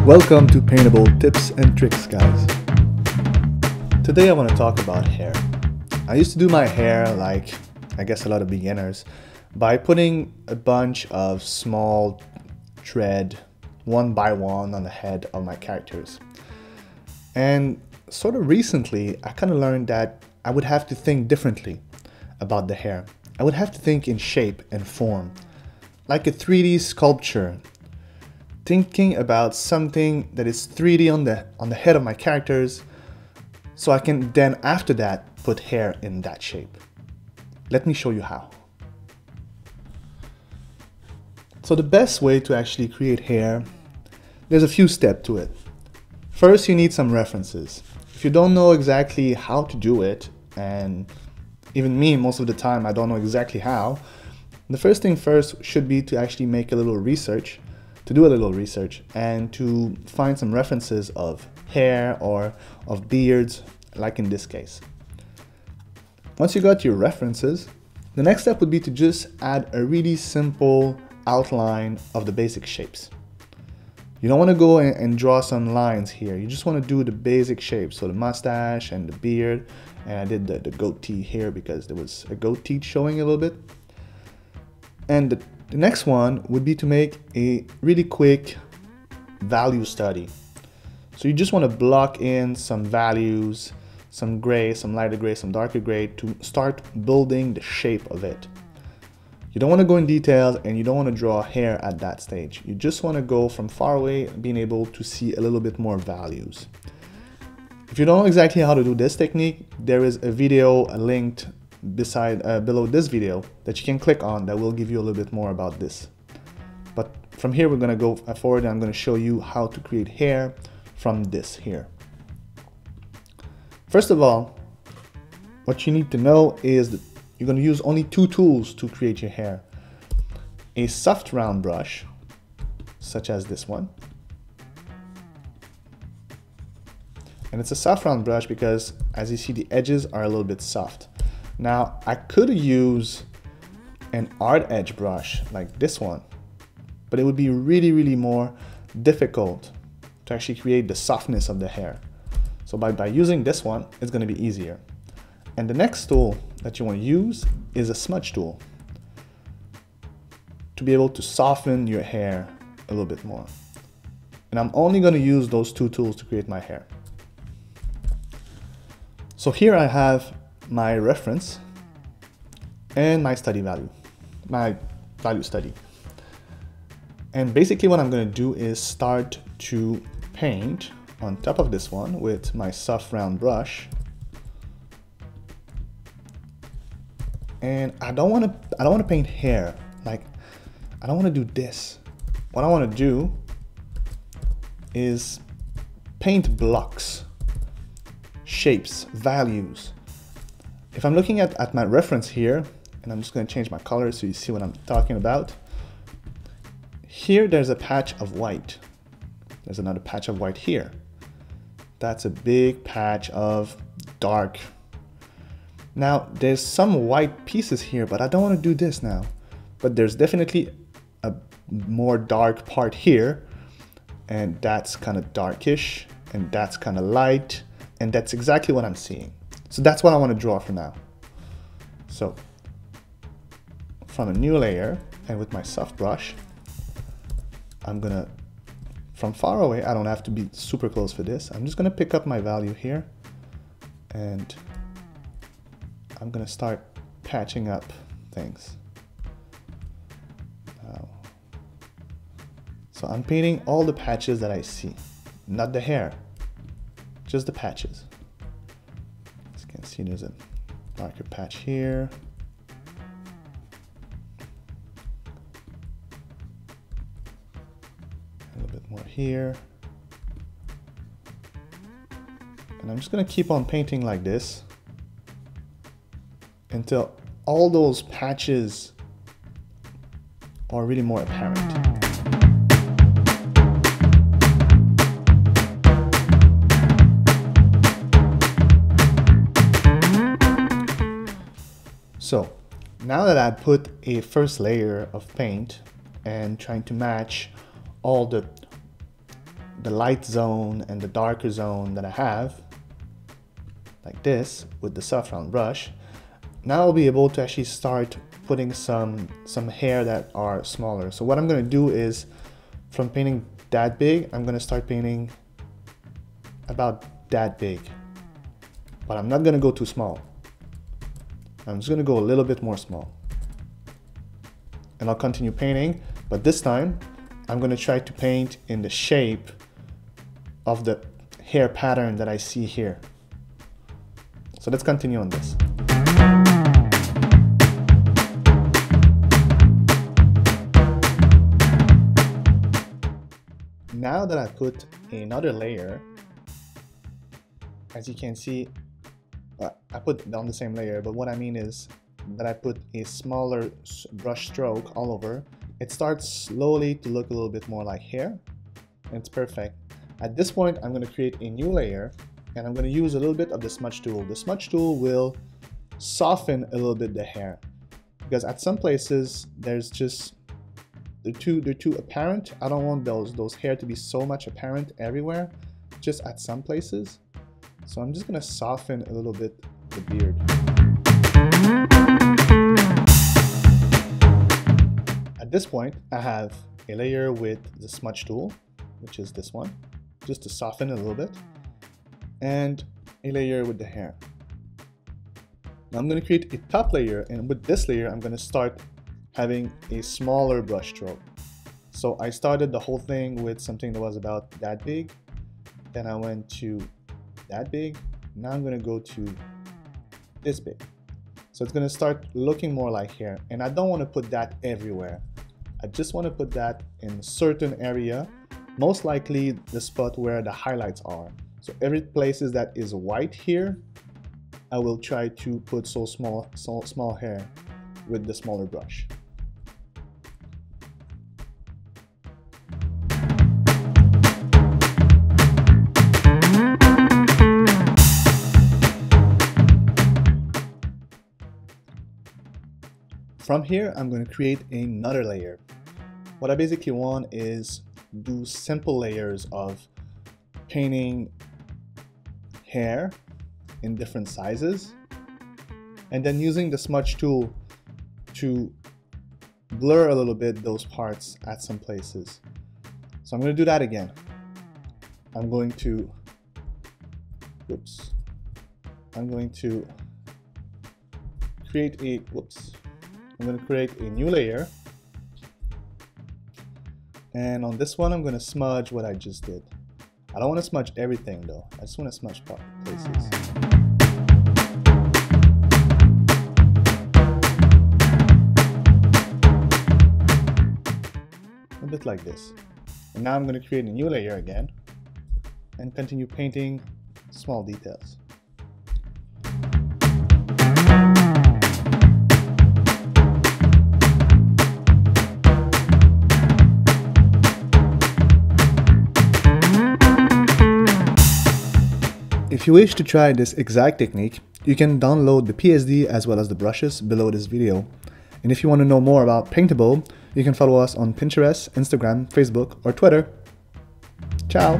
Welcome to Paintable Tips and Tricks, guys. Today I want to talk about hair. I used to do my hair like, I guess a lot of beginners, by putting a bunch of small thread one by one on the head of my characters. And sort of recently, I kind of learned that I would have to think differently about the hair. I would have to think in shape and form, like a 3D sculpture. Thinking about something that is 3D on the head of my characters, so I can then after that put hair in that shape. Let me show you how. So the best way to actually create hair, there's a few steps to it. First, you need some references. If you don't know exactly how to do it, and even me most of the time I don't know exactly how, the first thing first should be to actually make a little research, and to find some references of hair or of beards, like in this case. Once you got your references, the next step would be to just add a really simple outline of the basic shapes. You don't want to go and draw some lines here. You just want to do the basic shapes. So the mustache and the beard, and I did the goatee here because there was a goat teeth showing a little bit. And the next one would be to make a really quick value study. So you just want to block in some values, some gray, some lighter gray, some darker gray, to start building the shape of it. You don't want to go in details, and you don't want to draw hair at that stage. You just want to go from far away, being able to see a little bit more values. If you don't know exactly how to do this technique, there is a video linked below this video that you can click on that will give you a little bit more about this. But from here we're going to go forward, and I'm going to show you how to create hair from this here. First of all, what you need to know is that you're going to use only two tools to create your hair. A soft round brush, such as this one. And it's a soft round brush because, as you see, the edges are a little bit soft. Now, I could use an art edge brush like this one, but it would be really more difficult to actually create the softness of the hair. So by using this one, it's going to be easier. And the next tool that you want to use is a smudge tool to be able to soften your hair a little bit more. And I'm only going to use those two tools to create my hair. So here I have my reference and my study value, my value study. And basically what I'm going to do is start to paint on top of this one with my soft round brush. And I don't want to paint hair. Like, I don't want to do this. What I want to do is paint blocks, shapes, values. If I'm looking at my reference here, and I'm just going to change my color so you see what I'm talking about. Here there's a patch of white. There's another patch of white here. That's a big patch of dark. Now there's some white pieces here, but I don't want to do this now. But there's definitely a more dark part here, and that's kind of darkish, and that's kind of light, and that's exactly what I'm seeing. So that's what I want to draw for now. So from a new layer, and with my soft brush, I'm gonna, from far away, I don't have to be super close for this. I'm just gonna pick up my value here, and I'm gonna start patching up things. So I'm painting all the patches that I see, not the hair, just the patches. As you can see, there's a darker patch here. A little bit more here. And I'm just going to keep on painting like this until all those patches are really more apparent. So now that I put a first layer of paint and trying to match all the the light zone and the darker zone that I have, like this, with the soft round brush, now I'll be able to actually start putting some hair that are smaller. So what I'm going to do is, from painting that big, I'm going to start painting about that big. But I'm not going to go too small. I'm just going to go a little bit more small. And I'll continue painting, but this time I'm going to try to paint in the shape of the hair pattern that I see here. So let's continue on this. Now that I put another layer, as you can see, I put on the same layer, but what I mean is that I put a smaller brush stroke all over. It starts slowly to look a little bit more like hair, and it's perfect. At this point, I'm going to create a new layer, and I'm going to use a little bit of the smudge tool. The smudge tool will soften a little bit the hair, because at some places there's just they're too apparent. I don't want those hair to be so much apparent everywhere, just at some places. So I'm just going to soften a little bit the beard. At this point, I have a layer with the smudge tool, which is this one, just to soften it a little bit, and a layer with the hair. Now I'm going to create a top layer, and with this layer, I'm going to start having a smaller brush stroke. So I started the whole thing with something that was about that big, then I went to that big, now I'm going to go to this big. So it's going to start looking more like hair, and I don't want to put that everywhere. I just want to put that in a certain area, most likely the spot where the highlights are. So every places that is white here, I will try to put so small hair with the smaller brush. From here, I'm going to create another layer. What I basically want is do simple layers of painting hair in different sizes, and then using the smudge tool to blur a little bit those parts at some places. So I'm going to do that again. I'm going to create a new layer, and on this one I'm going to smudge what I just did. I don't want to smudge everything though, I just want to smudge places. A bit like this. And now I'm going to create a new layer again and continue painting small details. If you wish to try this exact technique, you can download the PSD as well as the brushes below this video. And if you want to know more about Paintable, you can follow us on Pinterest, Instagram, Facebook, or Twitter. Ciao!